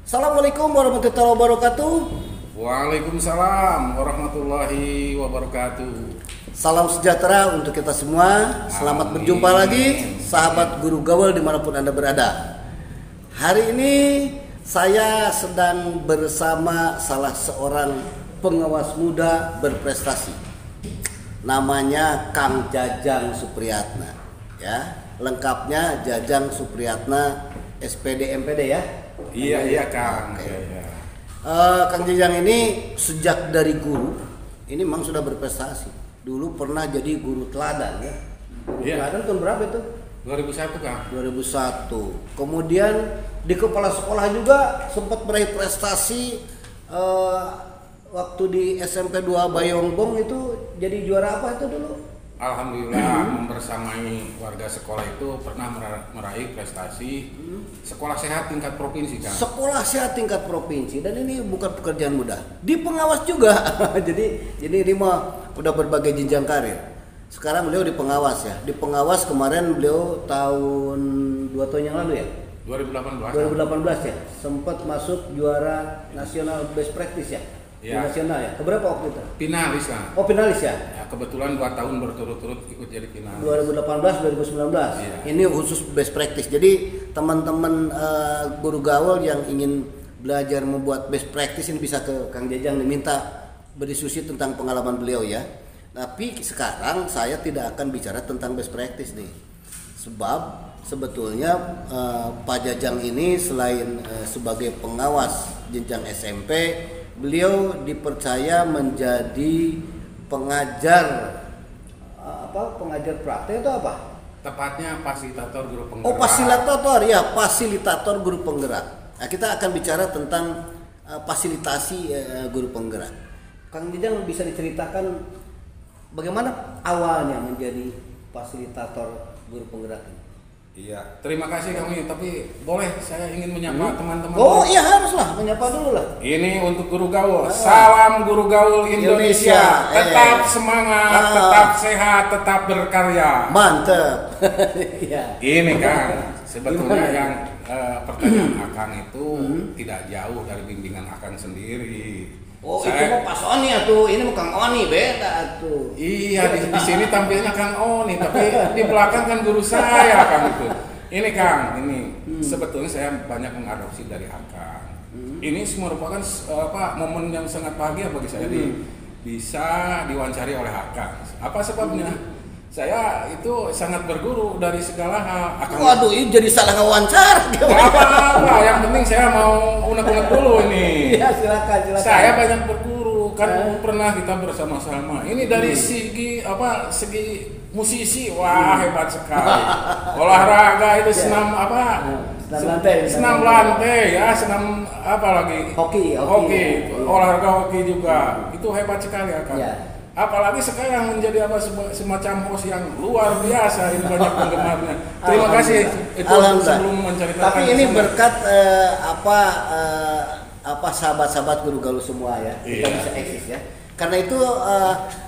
Assalamualaikum warahmatullahi wabarakatuh. Waalaikumsalam warahmatullahi wabarakatuh. Salam sejahtera untuk kita semua. Selamat berjumpa lagi, sahabat guru gaul dimanapun Anda berada. Hari ini saya sedang bersama salah seorang pengawas muda berprestasi. Namanya Kang Jajang Supriyatna. Ya, lengkapnya Jajang Supriyatna SPD MPD ya. Iya Kang. Iya. Kang Jajang ini sejak dari guru ini memang sudah berprestasi. Dulu pernah jadi guru teladan ya. Iya. Teladan tahun berapa itu? 2001 Kang. 2001. Kemudian di kepala sekolah juga sempat meraih prestasi waktu di SMP 2 Bayongbong itu jadi juara apa itu dulu? Alhamdulillah membersamai warga sekolah itu pernah meraih prestasi sekolah sehat tingkat provinsi Kang. Sekolah sehat tingkat provinsi, dan ini bukan pekerjaan mudah. Di pengawas juga. jadi ini mah udah berbagai jenjang karir. Sekarang beliau di pengawas ya. Di pengawas kemarin beliau tahun 2 tahun yang lalu ya. 2018 ya. Sempat masuk juara nasional best practice ya. Di nasional ya. Keberapa waktu itu? Finalis Kang. Oh, finalis ya. Kebetulan 2 tahun berturut-turut ikut jadi finalis. 2018 2019. Iya. Ini khusus best practice. Jadi teman-teman guru gaul yang ingin belajar membuat best practice ini bisa ke Kang Jajang diminta berdiskusi tentang pengalaman beliau ya. Tapi sekarang saya tidak akan bicara tentang best practice nih. Sebab sebetulnya Pak Jajang ini selain sebagai pengawas jenjang SMP, beliau dipercaya menjadi pengajar pengajar praktek itu apa? Tepatnya fasilitator guru penggerak. Oh, fasilitator ya, fasilitator guru penggerak. Nah, kita akan bicara tentang fasilitasi guru penggerak. Kang Jajang bisa diceritakan bagaimana awalnya menjadi fasilitator guru penggerak ini? Iya, terima kasih kami. Tapi boleh saya ingin menyapa teman-teman. Oh iya, haruslah menyapa dulu lah. Ini untuk guru gaul. Salam guru gaul Indonesia. Tetap semangat, tetap sehat, tetap berkarya. Mantep. Ya. Ini Kang, sebetulnya yang pertanyaan Akang itu tidak jauh dari bimbingan Akang sendiri. Oh, itu mah Pak Oni atuh, ini mah Kang Oni beda tuh. Iya, di sini tampilnya Kang Oni, tapi di belakang kan guru saya Kang itu. Ini Kang, ini sebetulnya saya banyak mengadopsi dari Akang. Ini merupakan momen yang sangat bahagia bagi saya bisa diwawancari oleh Akang. Apa sebabnya? Saya itu sangat berguru dari segala hal. Waduh, ini jadi salah wawancara. Apa-apa, yang penting saya mau unek-unek dulu ini. Iya, silakan. Saya banyak berguru, kan pernah kita bersama-sama. Ini dari segi musisi, wah hebat sekali. Olahraga itu senam senam lantai ya, senam apa lagi? Hoki. Olahraga hoki juga. Itu hebat sekali ya Kang. Ya. Apalagi sekarang menjadi semacam host yang luar biasa, ini banyak penggemarnya. Terima kasih itu sebelum menceritakan. Tapi ini berkat sahabat-sahabat guru gaul semua ya. Kita bisa eksis ya. Karena itu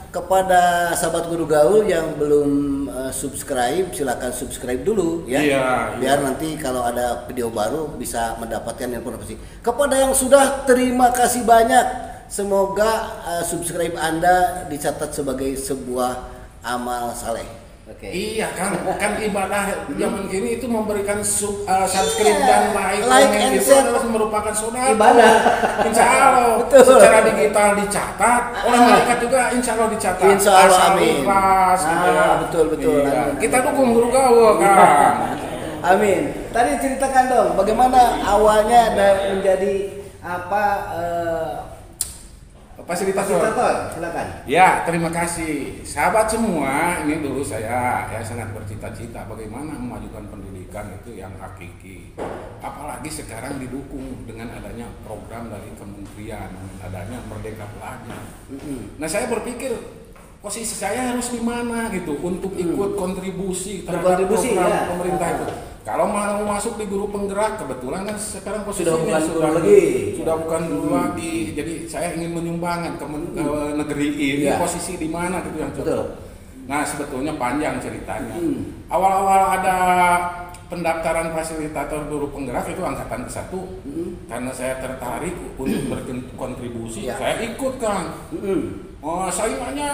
kepada sahabat guru gaul yang belum subscribe, silakan subscribe dulu ya. Biar nanti kalau ada video baru bisa mendapatkan informasi. Kepada yang sudah, terima kasih banyak. Semoga subscribe Anda dicatat sebagai sebuah amal saleh. Iya kan ibadah zaman kini itu memberikan subscribe dan like and itu share adalah merupakan sedekah ibadah. Insya Allah secara digital dicatat, oleh malaikat juga Insya Allah dicatat. Insya Allah, amin. Betul. Iya. Kita dukung guru gaul Kang. Amin. Tadi ceritakan dong bagaimana awalnya menjadi fasilitator, silakan. Ya, terima kasih. Sahabat semua, ini dulu saya sangat bercita-cita bagaimana memajukan pendidikan itu yang hakiki. Apalagi sekarang didukung dengan adanya program dari kementerian, adanya Merdeka Belajar. Nah, saya berpikir posisi saya harus di mana gitu untuk ikut kontribusi terhadap program pemerintah itu. Kalau mau masuk di guru penggerak, kebetulan kan sekarang posisinya sudah bukan guru lagi. Jadi saya ingin menyumbangkan ke negeri ini posisi di mana gitu yang cocok. Nah, sebetulnya panjang ceritanya. Awal-awal ada pendaftaran fasilitator guru penggerak itu angkatan ke-1. Karena saya tertarik untuk berkontribusi, saya ikut, Kang. Saingannya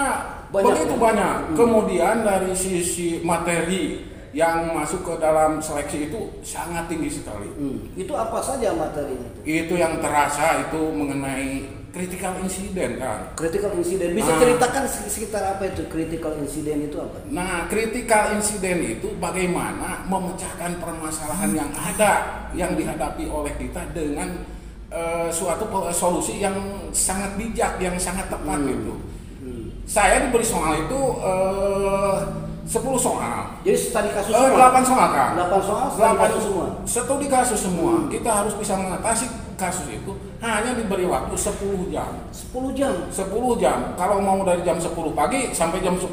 begitu banyak. Kemudian dari sisi materi yang masuk ke dalam seleksi itu sangat tinggi sekali. Itu apa saja materinya? Itu yang terasa itu mengenai critical incident, kan. Critical incident, bisa ceritakan sekitar apa itu critical incident itu apa? Nah, critical incident itu bagaimana memecahkan permasalahan yang ada yang dihadapi oleh kita dengan suatu solusi yang sangat bijak, yang sangat tepat gitu. Saya diberi soal itu 10 soal. Jadi studi kasus semua? 8 soal, Kang. 8 soal studi kasus semua? Studi kasus semua. Kita harus bisa mengatasi kasus itu hanya diberi waktu 10 jam. 10 jam? 10 jam. Kalau mau dari jam 10 pagi sampai jam 10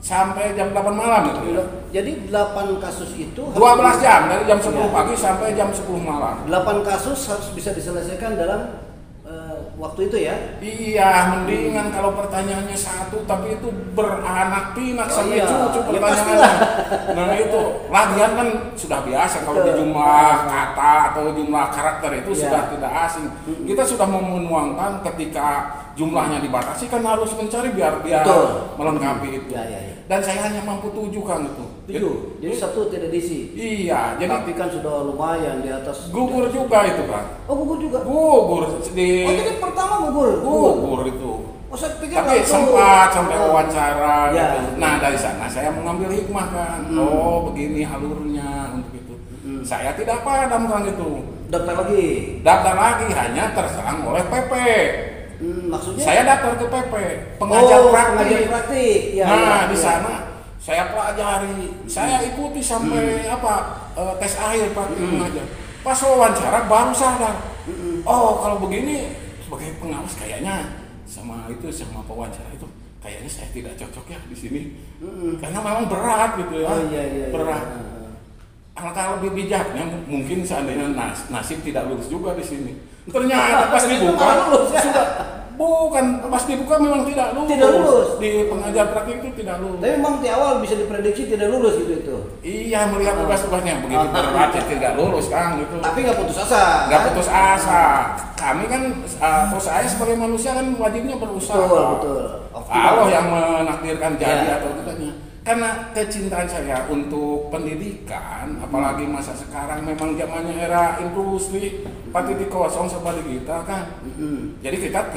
sampai jam 8 malam gitu. Jadi 8 kasus itu 12 jam dari jam 10 pagi sampai jam 10 malam. 8 kasus harus bisa diselesaikan dalam waktu itu ya? Iya, mendingan kalau pertanyaannya satu tapi itu beranak pinak sampai cucu pertanyaannya. Nah itu, lagian kan sudah biasa kalau di jumlah kata atau jumlah karakter itu sudah tidak asing. Kita sudah menuangkan ketika jumlahnya dibatasi kan harus mencari biar melengkapi itu. Dan saya hanya mampu 7, Kang, itu. 7? Jadi 1 tidak diisi? Iya, jadi tapi kan sudah lumayan di atas. Gugur juga itu, Kang. Oh, gugur juga? Gugur. Jadi pertama gugur? Gugur itu. Oh, saya pikir tapi sempat sampai wawancara gitu. Nah, dari sana saya mengambil hikmah, kan. Oh, begini alurnya untuk itu. Saya tidak padam, Kang, itu. Daftar lagi? Daftar lagi, hanya terserang oleh PP. Maksudnya? Saya daftar ke PP, pengajar praktik. Nah, di sana saya pelajari, saya ikuti sampai tes akhir praktik mengajar. Pas wawancara baru sadar. Oh, kalau begini sebagai pengawas kayaknya sama pewawancara itu kayaknya saya tidak cocok ya di sini. Karena memang berat gitu ya. Berat. Alangkah lebih bijaknya mungkin seandainya nasib tidak lulus juga di sini. Ternyata pas dibuka pas dibuka memang tidak lulus. Di pengajar praktik itu tidak lulus. Tapi memang di awal bisa diprediksi tidak lulus gitu itu. Iya, melihat tugas-tugasnya begitu berat tidak lulus, Kang, gitu. Tapi nggak putus asa. Nggak putus asa. Kami kan atau saya sebagai manusia kan wajibnya berusaha. Betul. Allah yang menakdirkan jadi atau tidaknya. Karena kecintaan saya untuk pendidikan, apalagi masa sekarang memang zamannya era industri 4.0 seperti kita, kan. Jadi kita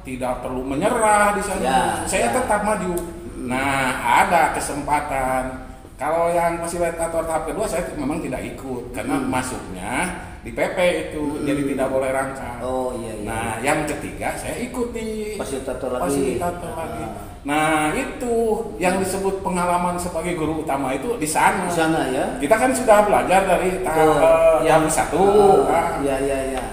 tidak perlu menyerah di sana. Saya tetap maju. Nah, ada kesempatan. Kalau yang fasilitator tahap kedua saya memang tidak ikut karena masuknya di PP itu, jadi tidak boleh rancang. Nah, yang ketiga saya ikuti fasilitator lagi. Nah, itu yang disebut pengalaman sebagai guru utama itu di sana. Di sana ya. Kita kan sudah belajar dari tahap yang 1.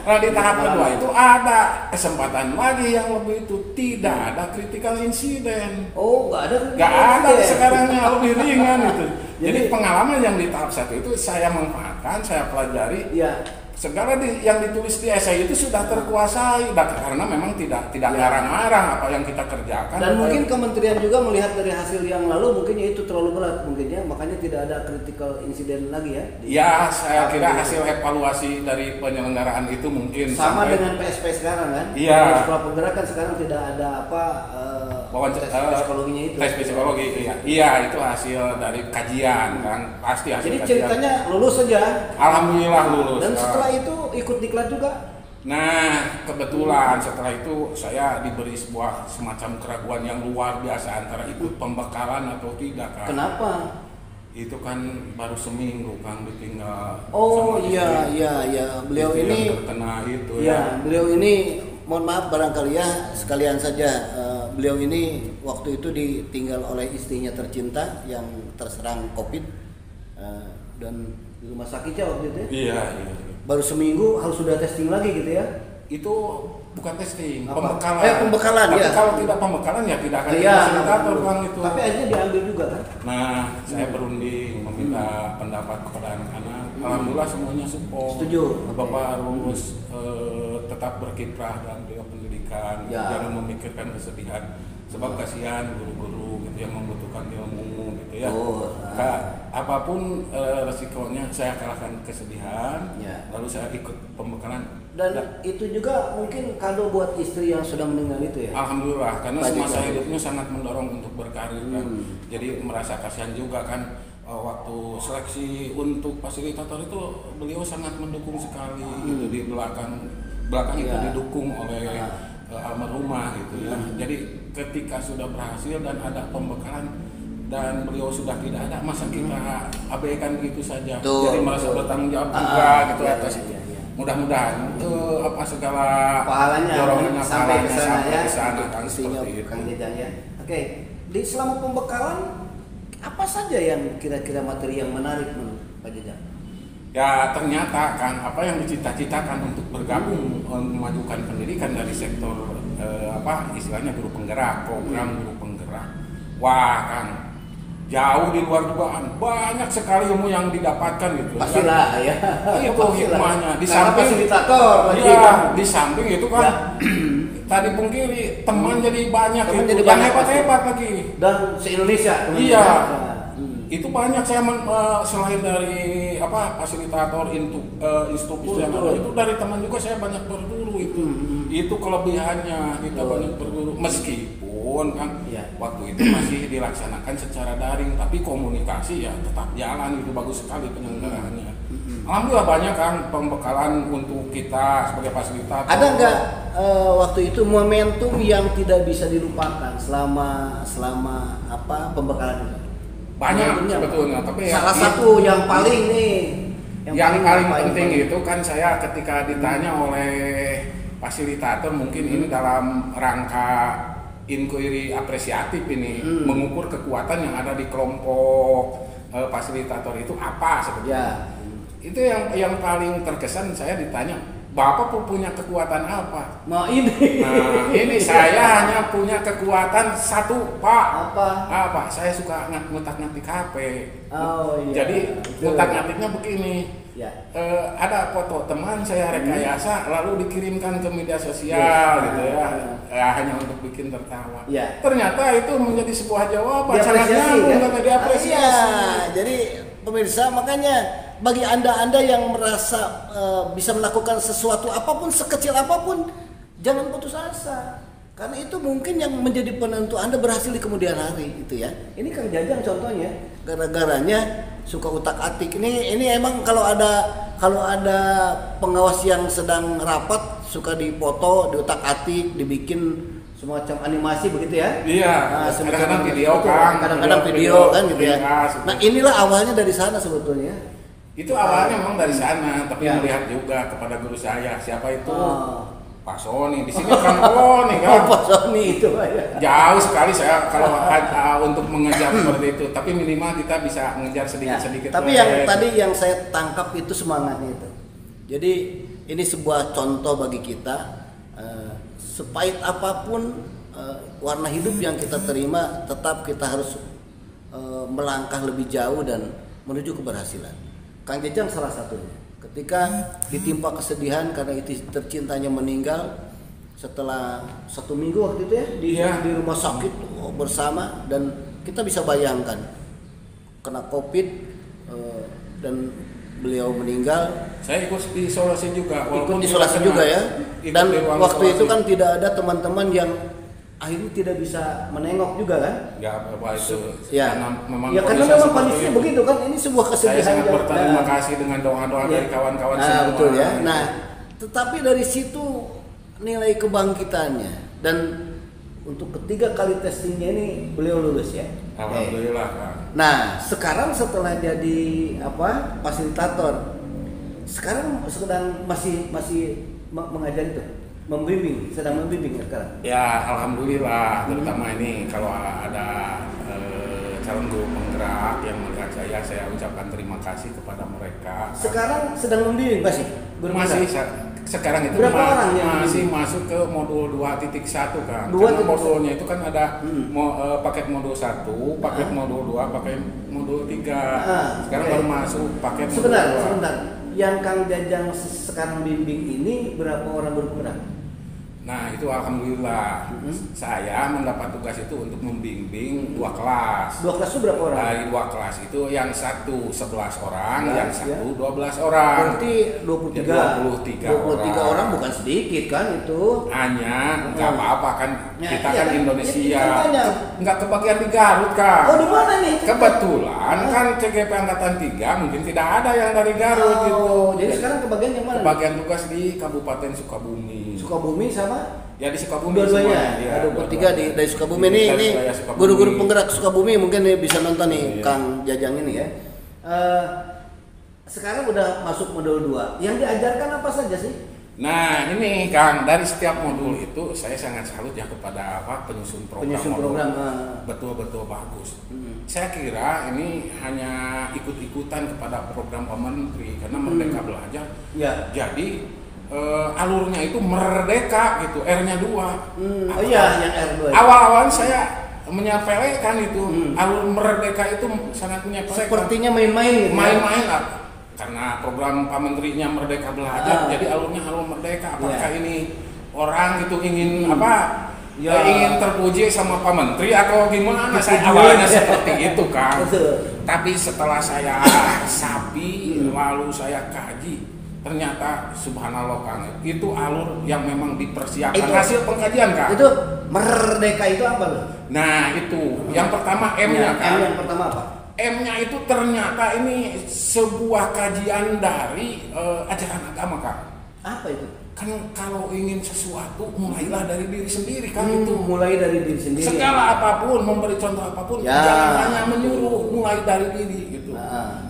Nah, di tahap kedua itu ada kesempatan lagi yang lebih itu, tidak ada critical incident. Oh, nggak ada sekarangnya lebih ringan itu. Jadi pengalaman yang di tahap 1 itu saya manfaatkan, saya pelajari. Segala yang ditulis di esai itu sudah terkuasai, karena memang tidak ngarang-ngarang apa yang kita kerjakan. Dan mungkin kementerian juga melihat dari hasil yang lalu mungkin itu terlalu berat mungkin ya, makanya tidak ada critical incident lagi ya. Ya, saya kira hasil evaluasi dari penyelenggaraan itu mungkin sama dengan PSP sekarang kan. Iya. Sekolah penggerak kan sekarang tidak ada tes psikologinya itu. Tes psikologi, iya itu hasil dari kajian kan, pasti hasil. Jadi kajian. ceritanya lulus saja. Alhamdulillah lulus. Dan setelah itu ikut diklat juga. Nah, kebetulan setelah itu saya diberi sebuah semacam keraguan yang luar biasa antara ikut pembekalan atau tidak, kan. Kenapa? Itu kan baru seminggu, Kang, ditinggal. Oh iya. Beliau ini terkena itu beliau ini mohon maaf barangkali ya sekalian saja, beliau ini waktu itu ditinggal oleh istrinya tercinta yang terserang COVID dan di rumah sakitnya waktu itu. Iya. Baru seminggu harus sudah testing lagi gitu ya? Itu bukan testing, pembekalan. Pembekalan. Tapi kalau tidak pembekalan ya tidak akan fasilitator, Bang, itu. Tapi akhirnya diambil juga kan? Nah, saya berunding meminta pendapat kepada anak-anak. Alhamdulillah semuanya support. Setuju. Bapak harus tetap berkiprah dalam bidang pendidikan, jangan memikirkan kesedihan. Sebab kasihan guru-guru gitu yang membutuhkan ilmu gitu ya. Apapun resikonya saya kalahkan kesedihan, lalu saya ikut pembekalan. Dan itu juga mungkin kado buat istri yang sudah meninggal itu ya? Alhamdulillah, karena semasa hidupnya sangat mendorong untuk berkarir kan. Jadi merasa kasihan juga kan, waktu seleksi untuk fasilitator itu beliau sangat mendukung sekali gitu, di belakang itu didukung oleh almarhumah gitu ya. Jadi ketika sudah berhasil dan ada pembekalan dan beliau sudah tidak ada, masa kita abaikan gitu saja. Jadi merasa bertanggung jawab juga gitu atas itu. Mudah-mudahan segala dorongannya sampai ke sana kan seperti itu. Kang Jajang ya. Oke, di selama pembekalan apa saja yang kira-kira materi yang menarik menurut Pak Jajang? Ya ternyata kan apa yang dicita-citakan untuk bergabung memajukan pendidikan dari sektor istilahnya guru penggerak, program guru penggerak. Wah kan jauh di luar dugaan, banyak sekali ilmu yang didapatkan gitu. Pastilah ya. Itu hikmahnya. Di samping fasilitator, di samping itu kan tadi pungkiri teman jadi banyak, itu yang hebat-hebat lagi. Dan se-Indonesia. Iya. Itu banyak saya selain dari fasilitator instruktur yang ada, itu dari teman juga saya banyak berguru itu. Itu kelebihannya kita banyak berguru, meskipun kan waktu itu masih dilaksanakan secara daring, tapi komunikasi ya tetap jalan, itu bagus sekali penyelenggaraannya. Alhamdulillah banyak kan pembekalan untuk kita sebagai fasilitator. Ada nggak waktu itu momentum yang tidak bisa dilupakan selama pembekalan itu? Banyak sebetulnya, tapi salah satu yang paling yang paling penting itu kan saya ketika ditanya oleh fasilitator, mungkin ini dalam rangka inquiry apresiatif ini, mengukur kekuatan yang ada di kelompok fasilitator itu apa sebetulnya. Itu yang paling terkesan, saya ditanya, Bapak punya kekuatan apa? Nah ini saya hanya punya kekuatan satu, Pak. Apa? Saya suka ngutak-ngatik HP. Oh iya. Jadi ngutak-ngatiknya begini. Ada foto teman saya rekayasa lalu dikirimkan ke media sosial gitu ya. Hanya untuk bikin tertawa. Ternyata itu menjadi sebuah jawaban sangat nyambung karena diapresiasi. Jadi pemirsa, makanya bagi anda yang merasa bisa melakukan sesuatu apapun, sekecil apapun, jangan putus asa, karena itu mungkin yang menjadi penentu anda berhasil di kemudian hari itu ya. Ini Kang Jajang contohnya, gara-garanya suka utak-atik. Ini emang kalau ada pengawas yang sedang rapat suka dipoto, diutak-atik, dibikin semacam animasi begitu ya. Iya. Kadang-kadang video kan. Kadang-kadang video kan gitu ya. Nah inilah awalnya dari sana sebetulnya. Itu awalnya memang dari sana, tapi melihat juga kepada guru saya, siapa itu? Pak Sony. Di sini kan Sony kan. Pak Sony itu ya. Jauh sekali saya kalau untuk mengejar seperti itu, tapi minimal kita bisa mengejar sedikit-sedikit. Tapi yang tadi yang saya tangkap itu semangatnya itu. Jadi ini sebuah contoh bagi kita, sepahit apapun warna hidup yang kita terima, tetap kita harus melangkah lebih jauh dan menuju keberhasilan. Kang Jajang salah satunya. Ketika ditimpa kesedihan karena itu tercintanya meninggal setelah 1 minggu waktu itu ya di rumah sakit bersama, dan kita bisa bayangkan kena COVID dan beliau meninggal. Saya ikut isolasi juga. Ikut isolasi juga ya. Dan waktu itu kan tidak ada teman-teman yang akhirnya tidak bisa menengok juga kan? Ya apa itu? Karena memang kondisinya begitu kan. Ini sebuah kesedihan. Saya sangat berterima kasih dengan doa-doa dari kawan-kawan semua. Betul ya. Nah, tetapi dari situ nilai kebangkitannya, dan untuk ketiga kali testingnya ini beliau lulus ya. Alhamdulillah Kang. Nah, sekarang setelah jadi fasilitator, sekarang sedang masih mengajar itu. Sedang membimbing sekarang. Ya alhamdulillah, terutama ini kalau ada calon guru penggerak yang melihat saya ucapkan terima kasih kepada mereka. Sekarang sedang membimbing masih? Sekarang itu berapa orang yang masih masuk ke modul 2.1 kan. Karena modulnya itu kan ada paket modul 1, paket modul 2, paket modul 3. Sekarang baru masuk paket modul 2. Sebentar. Yang Kang Jajang sekarang bimbing ini berapa orang guru penggerak? Nah itu alhamdulillah saya mendapat tugas itu untuk membimbing 2 kelas. 2 kelas itu berapa orang? Dari 2 kelas itu yang satu 11 orang, Ya, yang satu 12 orang. Berarti 23 orang bukan sedikit kan itu. Hanya nggak apa-apa kan, kita kan kan, Indonesia banyak. nggak kebagian di Garut kan. Oh di mana nih? Kebetulan kan CGP Angkatan 3 mungkin tidak ada yang dari Garut gitu. Jadi sekarang kebagian yang mana? Kebagian tugas di Kabupaten Sukabumi. Sukabumi sama? Ya di Sukabumi Dua-duanya. semua. Ada bertiga dari Sukabumi nih. Ini Sukabumi. guru-guru penggerak Sukabumi mungkin nih bisa nonton nih Kang Jajang ini ya. Sekarang udah masuk modul 2. Yang diajarkan apa saja sih? Nah ini Kang, dari setiap modul itu saya sangat salut ya kepada penyusun program. Betul-betul bagus. Saya kira ini hanya ikut-ikutan kepada program Pak Menteri karena Merdeka Belajar. Ya. Jadi alurnya itu merdeka gitu, R-nya 2. Oh iya, yang R2. Awal-awal saya menyepelekan itu, alur merdeka itu sangat menyepelekan. Sepertinya main-main gitu. Main-main lah. Karena program Pak Menterinya Merdeka Belajar, jadi alurnya alur merdeka. Apakah ini orang gitu ingin ingin terpuji sama Pak Menteri atau gimana? Saya awalnya seperti itu kan. Tapi setelah saya sapi, lalu saya kaji, ternyata subhanallah Kang, itu alur yang memang dipersiapkan Itu, hasil pengkajian Kang. Itu merdeka itu apa loh? Nah itu, yang pertama M-nya kan. Yang pertama apa? M-nya itu ternyata ini sebuah kajian dari ajaran agama Kang. Apa itu? Kan kalau ingin sesuatu mulailah dari diri sendiri kan itu. Mulai dari diri sendiri. Segala apapun, memberi contoh apapun, jangan hanya menyuruh, mulai dari diri gitu.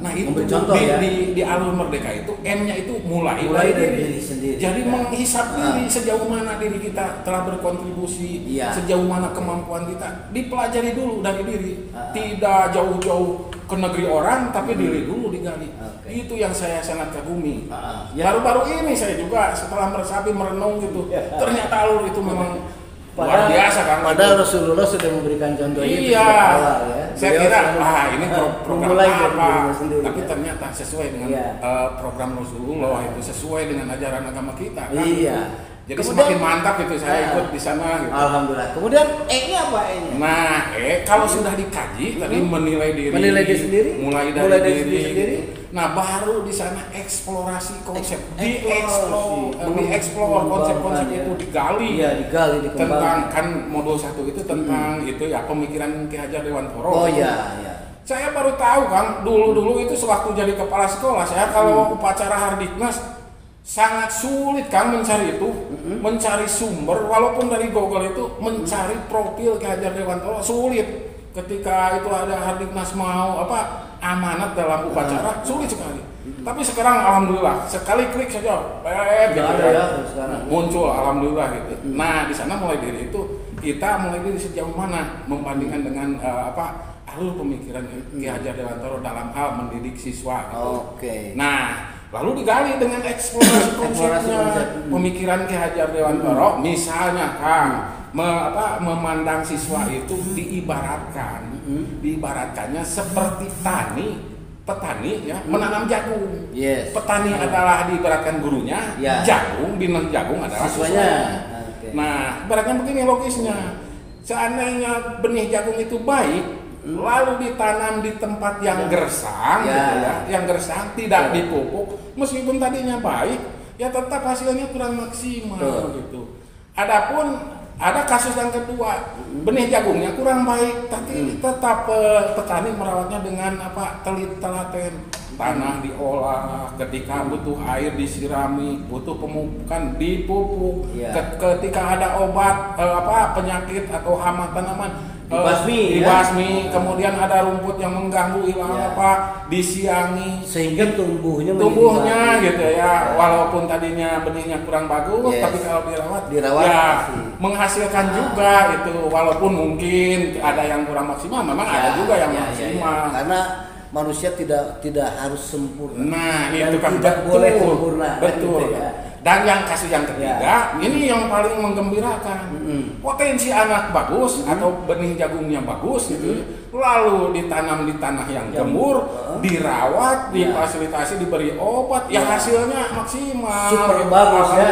Nah itu contoh, di alur merdeka itu M-nya itu mulai dari diri sendiri. Jadi menghisap diri sejauh mana diri kita telah berkontribusi, sejauh mana kemampuan kita dipelajari dulu dari diri. Tidak jauh-jauh ke negeri orang, tapi diri dulu digali. Itu yang saya sangat kagumi. Baru-baru ini saya juga setelah meresapi merenung gitu, ternyata alur itu memang luar biasa kan. Padahal Rasulullah sudah memberikan contoh itu. Iya. Ya. Saya kira ini program apa? Tapi ya. ternyata sesuai dengan program Rasulullah itu sesuai dengan ajaran agama kita kan. Iya. Jadi semakin mantap itu saya ikut di sana gitu. Alhamdulillah. Kemudian E-nya apa E-nya? Nah, kalau sudah dikaji tadi menilai diri sendiri, mulai dari diri sendiri. Nah, baru di sana eksplorasi konsep, dieksplor konsep-konsep itu digali. Iya, digali, dikembangkan. Tentang kan modul 1 itu tentang itu ya pemikiran Ki Hajar Dewantoro. Oh iya. Saya baru tahu Kang, dulu itu sewaktu jadi kepala sekolah, saya kalau upacara Hardiknas sangat sulit kan mencari itu, mencari sumber, walaupun dari Google itu mencari profil Ki Hajar Dewantoro sulit. Ketika itu ada Hardiknas mau amanat dalam upacara sulit sekali. Tapi sekarang alhamdulillah sekali klik saja, muncul alhamdulillah gitu. Nah di sana mulai dari itu kita mulai dari sejauh mana membandingkan dengan alur pemikiran Ki Hajar Dewantoro dalam hal mendidik siswa. Gitu. Nah lalu digali dengan eksplorasi konsepnya, pemikiran Ki Hajar Dewantoro, misalnya Kang, memandang siswa itu diibaratkannya seperti petani ya, menanam jagung. Petani adalah diibaratkan gurunya, jagung, bintang jagung adalah siswanya. Nah, ibaratnya begini logisnya, seandainya benih jagung itu baik, lalu ditanam di tempat yang gersang, gitu ya, yang gersang tidak dipupuk, meskipun tadinya baik, ya tetap hasilnya kurang maksimal gitu. Adapun ada kasus yang kedua, benih jagungnya kurang baik, tapi tetap petani merawatnya dengan telit-telaten, tanah diolah, ketika butuh air disirami, butuh pemupukan dipupuk, ketika ada obat penyakit atau hama tanaman dibasmi, kemudian ada rumput yang mengganggu hilang disiangi sehingga tumbuhnya gitu ya, walaupun tadinya benihnya kurang bagus, tapi kalau dirawat ya menghasilkan juga itu, walaupun mungkin ada yang kurang maksimal, memang ada juga yang maksimal. Karena manusia tidak harus sempurna. Nah, dan itu kan tidak boleh sempurna. Betul. Gitu ya. Dan yang kasus yang ketiga, ini yang paling menggembirakan. Potensi anak bagus atau benih jagungnya bagus gitu. lalu ditanam di tanah yang gembur, dirawat, difasilitasi, diberi obat, yang hasilnya maksimal. Super bagus ya.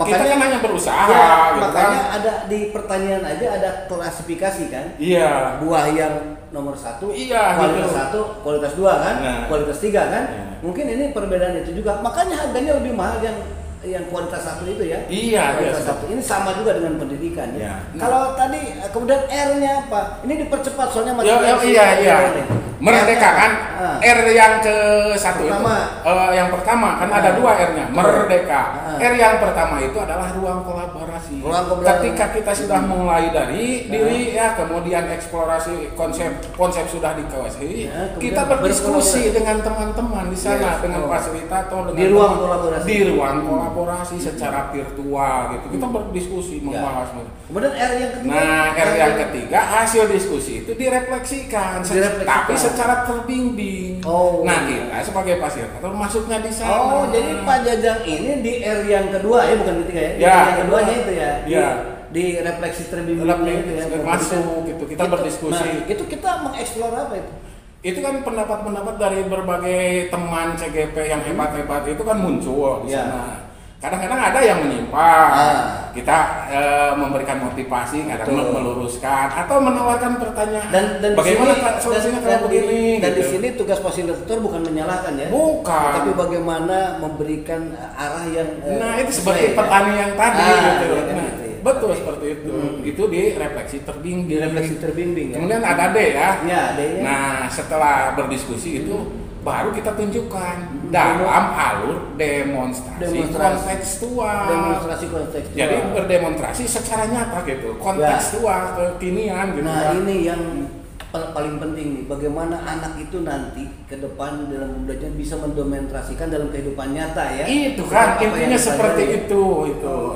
Kita kan hanya berusaha. Ya, gitu makanya kan. ada di pertanian aja ada klasifikasi kan. Iya. Buah yang nomor 1, Iya, kualitas gitu. 1, kualitas 2 kan, Nah. kualitas 3 kan. Iya. Mungkin ini perbedaan itu juga. Makanya harganya lebih mahal yang kualitas 1 itu ya. Iya, kualitas iya. 1. Ini sama juga dengan pendidikan ya. Iya. Kalau tadi kemudian R-nya apa? Ini dipercepat soalnya masih Iya. Merdeka kan, R yang ke-1 itu. Yang pertama kan ada 2 R-nya, merdeka. R yang pertama itu adalah ruang kolaborasi. Ketika kita sudah mulai dari diri ya, kemudian eksplorasi konsep sudah dikuasai, kita berdiskusi dengan teman-teman di sana, dengan fasilitator, dengan di ruang kolaborasi. Di ruang kolaborasi secara virtual gitu. Kita berdiskusi membahas. Kemudian R yang ketiga. Nah, R yang ketiga hasil diskusi itu direfleksikan, tapi secara terbimbing. Nah, kita sebagai fasilitator masuknya di sana. Jadi Pak Jajang ini di R yang kedua ya, bukan ketiga ya. Di Ya, R yang keduanya itu ya. Ya. Di refleksi terbimbing itu ya. Masuk gitu, kita berdiskusi. Nah, itu kita mengeksplor apa itu? Itu kan pendapat-pendapat dari berbagai teman CGP yang hebat-hebat itu kan muncul di sana. Kadang-kadang ada yang menyimpang, kita memberikan motivasi, kadang meluruskan atau menawarkan pertanyaan. Dan bagaimana solusinya kalau begini? Dan di sini tugas fasilitator bukan menyalahkan ya, bukan, tapi bagaimana memberikan arah yang nah itu seperti petani yang tadi gitu. Nah, betul seperti itu. Itu di refleksi terbimbing. Ya. Kemudian ada D ya. D-nya. Nah, setelah berdiskusi itu baru kita tunjukkan dalam alur demonstrasi kontekstual. Jadi berdemonstrasi secara nyata gitu, kontekstual, kekinian gitu. Nah, ini yang paling penting nih, bagaimana anak itu nanti ke depan dalam belajar bisa mendemonstrasikan dalam kehidupan nyata ya. Itu kan intinya seperti itu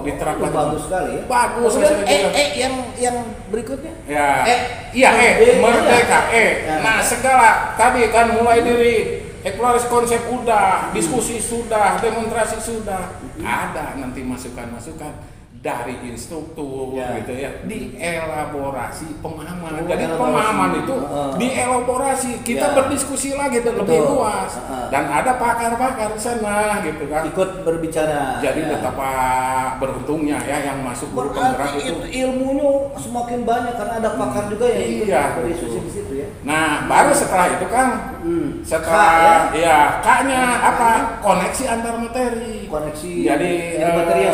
diterapkan. Bagus sekali ya. Bagus. Kemudian yang berikutnya. Merdeka. Nah, segala tadi kan mulai dari eksplorasi konsep udah, diskusi sudah, demonstrasi sudah, ada nanti masukan-masukan dari instruktur gitu ya, dielaborasi pemahaman. Jadi pemahaman itu dielaborasi, kita berdiskusi lagi lebih luas, dan ada pakar-pakar di sana gitu kan ikut berbicara. Jadi betapa beruntungnya ya yang masuk guru penggerak itu. Ilmunya semakin banyak karena ada pakar juga yang ikut berdiskusi di situ ya. Nah, baru setelah itu kan setelah K-nya apa? Koneksi antar materi. Jadi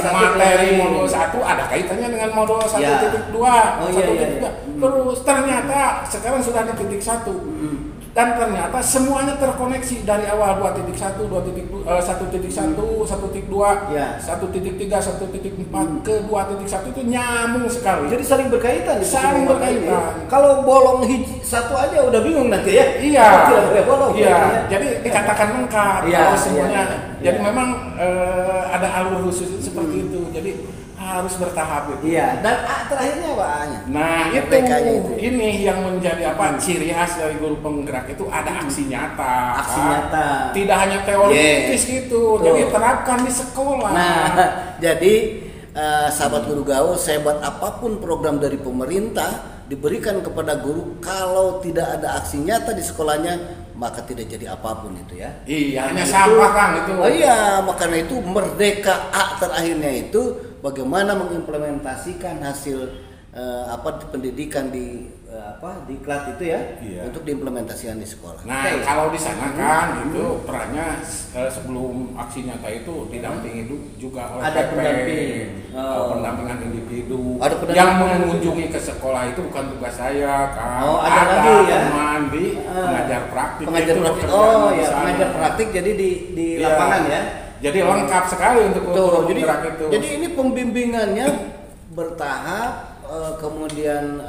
materi modul 1 ada kaitannya dengan modul 1.2, 1.3. Terus ternyata sekarang sudah di titik 1. Dan ternyata semuanya terkoneksi dari awal 2.1, 1.1, 1.2, 1.3, 1.4 ke 2.1 itu nyambung sekali. Jadi saling berkaitan. Kalau bolong satu aja udah bingung nanti ya. Iya. Tidak boleh bolong. Jadi dikatakan lengkap kalau semuanya. Jadi memang ada alur khusus seperti itu. Jadi harus bertahap itu. Iya. Dan terakhirnya apa A-nya? Nah, itu ini yang menjadi ciri khas dari guru penggerak itu ada aksi nyata. Nyata. Tidak hanya teoritis gitu. Jadi terapkan di sekolah. Nah, jadi sahabat guru gaul, sehebat apapun program dari pemerintah diberikan kepada guru, kalau tidak ada aksi nyata di sekolahnya, maka tidak jadi apapun itu ya. Iya, hanya sampah Kang itu. Makanya itu merdeka A terakhirnya itu bagaimana mengimplementasikan hasil pendidikan di KLAT itu ya, untuk diimplementasikan di sekolah. Nah, kalau di sana kan itu perannya sebelum aksi nyata itu didampingi juga oleh ada pendampingan individu. Yang mengunjungi ke sekolah itu bukan tugas saya kan. Ada teman di pengajar praktik. Pengajar praktik jadi di lapangan ya. Jadi lengkap sekali untuk penggerak itu. Jadi ini pembimbingannya bertahap, kemudian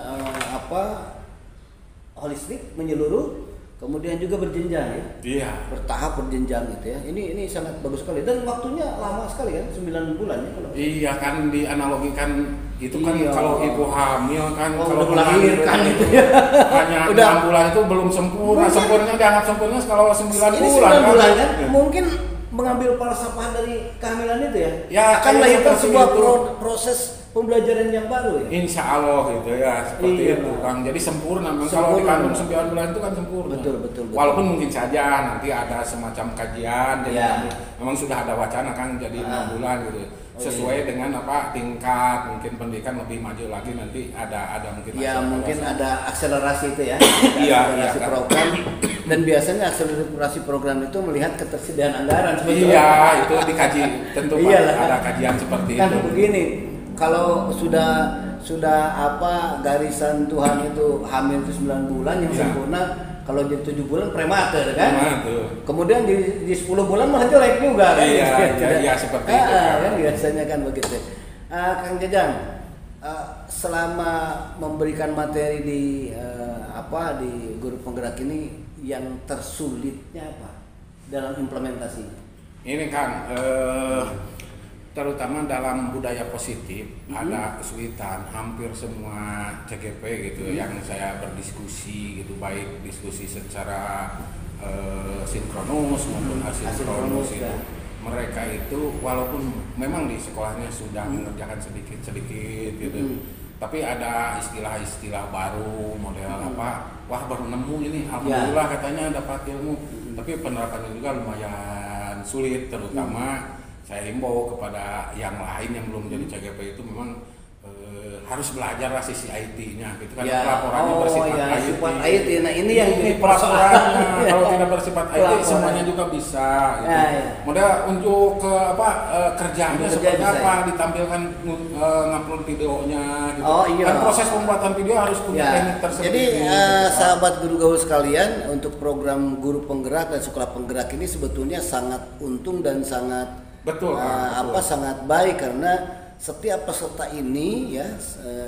holistik, menyeluruh, kemudian juga berjenjang ya. Iya. Bertahap, berjenjang gitu ya. Ini sangat bagus sekali dan waktunya lama sekali kan, 9 bulan ya kalau. Iya kan, dianalogikan itu kan kalau ibu hamil kan kalau melahirkan itu ya. Hanya 6 bulan itu belum sempurna. Sempurnanya dianggap sempurna kalau 9 bulan. 9 bulan kan. Mungkin mengambil falsafah dari kehamilan itu ya. Ya kan melahirkan sebuah proses pembelajaran yang baru ya. Insya Allah gitu ya, seperti Iya. itu Kang. Jadi sempurna. Kalau Sempurna. dikandung 9 bulan itu kan sempurna. Betul. Walaupun mungkin saja nanti ada semacam kajian, jadi Iya. memang sudah ada wacana Kang jadi 6 bulan gitu. Oh, Sesuai dengan apa tingkat mungkin pendidikan lebih maju lagi nanti ada mungkin. Ya mungkin ada akselerasi itu ya. Iya, Akselerasi kan. program. Dan biasanya akselerasi program itu melihat ketersediaan anggaran Iya, itu dikaji tentu Pak. Iyalah. Ada kajian seperti Kan itu. begini, kalau sudah apa garisan Tuhan itu hamil itu 9 bulan yang Iya. sempurna, kalau jadi 7 bulan prematur kan? Prematur. Kemudian di 10 bulan malah jelek juga kan? Iya, seperti itu, Kan biasanya kan begitu. Kang Jajang, selama memberikan materi di di guru penggerak ini yang tersulitnya apa dalam implementasi? Ini kan terutama dalam budaya positif ada kesulitan hampir semua CGP gitu yang saya berdiskusi gitu, baik diskusi secara sinkronus maupun asinkronus itu ya. mereka itu walaupun memang di sekolahnya sudah mengerjakan sedikit gitu tapi ada istilah-istilah baru model apa, wah baru nemu ini alhamdulillah katanya dapat ilmu tapi penerapannya juga lumayan sulit, terutama saya himbau kepada yang lain yang belum jadi CGP itu memang harus belajar lah sisi IT-nya gitu kan, pelaporannya bersifat IT. Sifat IT. Nah ini yang jadi pelaporannya kalau tidak bersifat IT semuanya juga bisa gitu. Model untuk ke kerjanya seperti apa, ditampilkan ngupload videonya gitu. Kan proses pembuatan video harus punya teknik tersendiri. Jadi sahabat guru gaul sekalian, untuk program guru penggerak dan sekolah penggerak ini sebetulnya sangat untung dan sangat betul. Sangat baik karena setiap peserta ini ya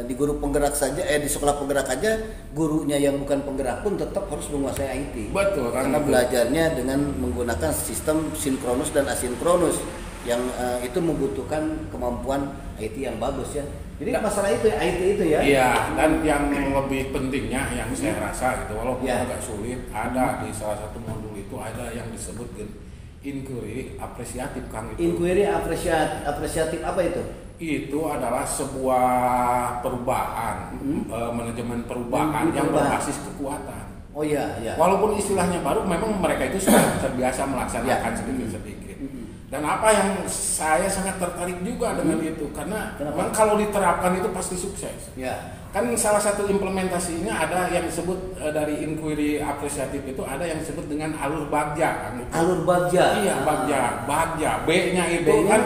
di guru penggerak saja di sekolah penggerak aja gurunya yang bukan penggerak pun tetap harus menguasai IT. Betul, karena belajarnya dengan menggunakan sistem sinkronus dan asinkronus yang itu membutuhkan kemampuan IT yang bagus ya. Jadi masalah itu ya, IT itu ya. Iya, dan yang lebih pentingnya yang saya rasa gitu walaupun agak sulit, ada di salah satu modul itu ada yang disebut inquiry apresiatif Kang itu. Inquiry apresiatif apa itu? Itu adalah sebuah perubahan, manajemen perubahan yang berbasis kekuatan. Oh iya. Walaupun istilahnya baru, memang mereka itu sudah terbiasa melaksanakan sedikit-sedikit. Dan apa yang saya sangat tertarik juga dengan itu, karena memang kalau diterapkan itu pasti sukses. Ya. Kan salah satu implementasinya ada yang disebut dari inquiry apresiatif itu ada yang disebut dengan alur bagja kan. Alur bagja. Iya, bagja. B-nya itu kan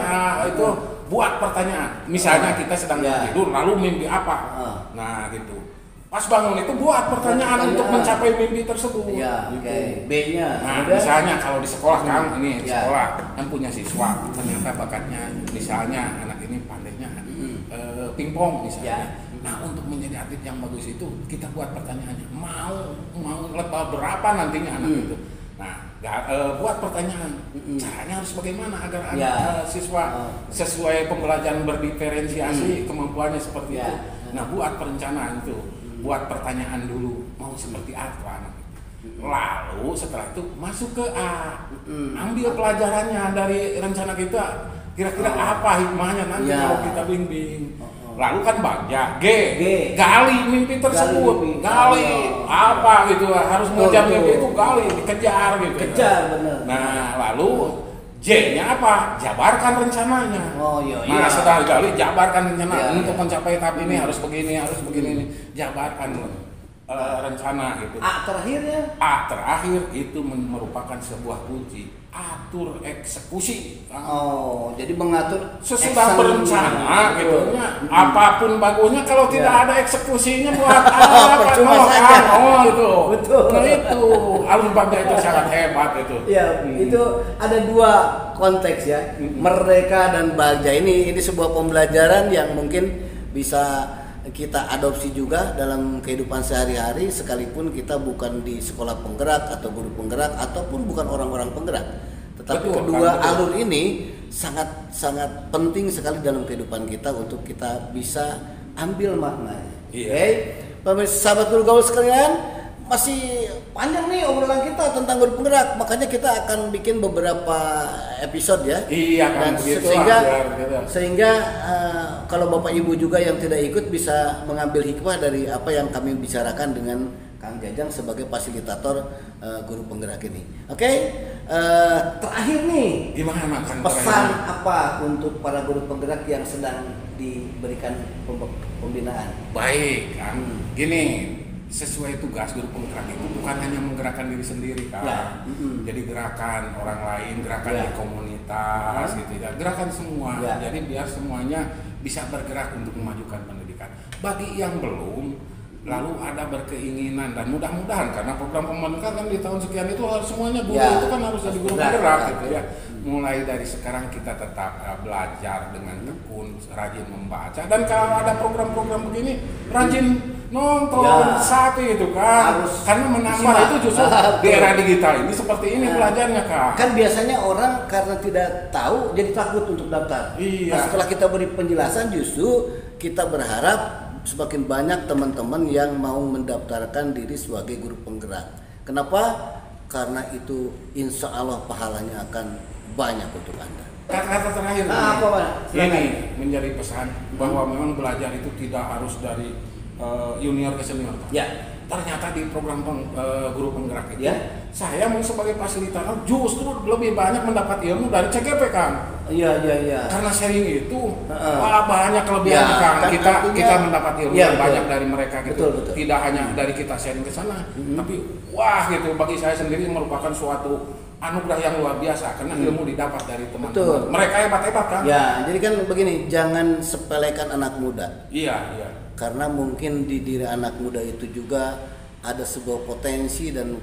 itu buat pertanyaan. Misalnya kita sedang tidur lalu mimpi apa? Nah, gitu. Pas bangun itu buat pertanyaan untuk mencapai mimpi tersebut. Iya, gitu. B-nya. Nah, misalnya kalau di sekolah Kang, ini sekolah yang punya siswa ternyata bakatnya misalnya anak ini pandainya pingpong misalnya. Nah, untuk menjadi atlet yang bagus itu kita buat pertanyaannya, mau level berapa nantinya anak itu. Nah, buat pertanyaan, caranya harus bagaimana agar anak siswa sesuai pembelajaran berdiferensiasi kemampuannya seperti itu. Nah, buat perencanaan itu, buat pertanyaan dulu, mau seperti apa anak itu. Lalu setelah itu masuk ke A, ambil pelajarannya dari rencana kita, kira-kira apa hikmahnya nanti kalau kita bimbing. Lalu kan bagja, G, gali mimpi tersebut, gali apa gitu, harus mengejar mimpi itu gali, dikejar gitu. Kejar benar. Nah, lalu J-nya apa? Jabarkan rencananya. Oh iya. Nah, setelah gali, jabarkan rencana untuk mencapai tahap ini harus begini, jabarkan rencana gitu. A terakhirnya? A terakhir itu merupakan sebuah kunci. Atur eksekusi. Oh, jadi mengatur sesudah berencana gitu nya. Apapun bagusnya kalau tidak ada eksekusinya buat apa? Percuma saja. Gitu. Betul. Nah itu alur bagja itu sangat hebat itu. Ya, itu ada dua konteks ya. Merdeka dan bagja ini sebuah pembelajaran yang mungkin bisa kita adopsi juga dalam kehidupan sehari-hari sekalipun kita bukan di sekolah penggerak atau guru penggerak ataupun bukan orang-orang penggerak. Tetapi kedua alur ini sangat penting sekali dalam kehidupan kita untuk kita bisa ambil maknanya. Iya. Oke. Pemirsa sahabat guru gaul sekalian, masih panjang nih obrolan kita tentang guru penggerak, makanya kita akan bikin beberapa episode ya. Iya kan, sehingga kalau Bapak Ibu juga yang tidak ikut bisa mengambil hikmah dari apa yang kami bicarakan dengan Kang Jajang sebagai fasilitator guru penggerak ini. Oke, terakhir nih, gimana Kang? Pesan apa untuk para guru penggerak yang sedang diberikan pembinaan? Baik, Kang. Gini, sesuai tugas guru penggerak itu bukan hanya menggerakkan diri sendiri kan, jadi gerakan orang lain, gerakan di komunitas gitu ya, gerakan semua, jadi biar semuanya bisa bergerak untuk memajukan pendidikan. Bagi yang belum, lalu ada berkeinginan dan mudah-mudahan karena program pemerintah kan di tahun sekian itu harus semuanya guru itu kan harus jadi guru penggerak gitu ya. Mulai dari sekarang kita tetap belajar dengan tekun, rajin membaca, dan kalau ada program-program begini rajin nonton sapi itu kan, karena menambah itu justru di era digital ini seperti ini belajarnya Kak. Kan biasanya orang karena tidak tahu jadi takut untuk daftar. Iya. Nah, setelah kita beri penjelasan justru kita berharap semakin banyak teman-teman yang mau mendaftarkan diri sebagai guru penggerak. Kenapa? Karena itu insya Allah pahalanya akan banyak untuk Anda. Kata-kata terakhir ini menjadi pesan bahwa memang belajar itu tidak harus dari junior ke senior. Ya. Ternyata di program guru penggerak itu, saya mau sebagai fasilitator justru lebih banyak mendapat ilmu dari CGP Kang. Iya. Karena sharing itu banyak kelebihan Kang. Kita mendapat ilmu yang banyak dari mereka gitu. Betul. Tidak hanya dari kita sharing ke sana, tapi wah gitu bagi saya sendiri merupakan suatu anugerah yang luar biasa karena ilmu didapat dari teman-teman. Mereka hebat-hebat kan? Ya, jadi kan begini, jangan sepelekan anak muda. Iya. Karena mungkin di diri anak muda itu juga ada sebuah potensi dan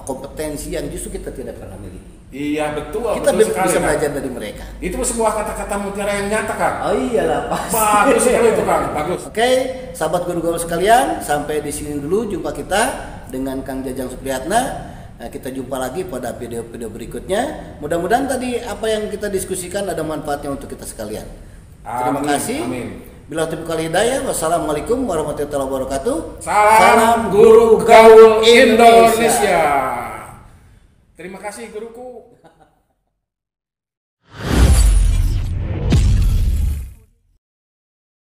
kompetensi yang justru kita tidak pernah miliki. Iya betul. Kita betul bisa sekali, belajar Kang. dari mereka. Itu sebuah kata-kata mutiara yang nyata Kang. Oh iyalah pasti. Bagus sekali itu Kang, bagus. Oke, sahabat guru gaul sekalian, sampai di sini dulu jumpa kita dengan Kang Jajang Supriyatna. Kita jumpa lagi pada video-video berikutnya. Mudah-mudahan tadi apa yang kita diskusikan ada manfaatnya untuk kita sekalian. Terima kasih. Amin. Bila taufiq wal hidayah. Wassalamualaikum warahmatullahi wabarakatuh. Salam Guru Gaul Indonesia. Terima kasih guruku.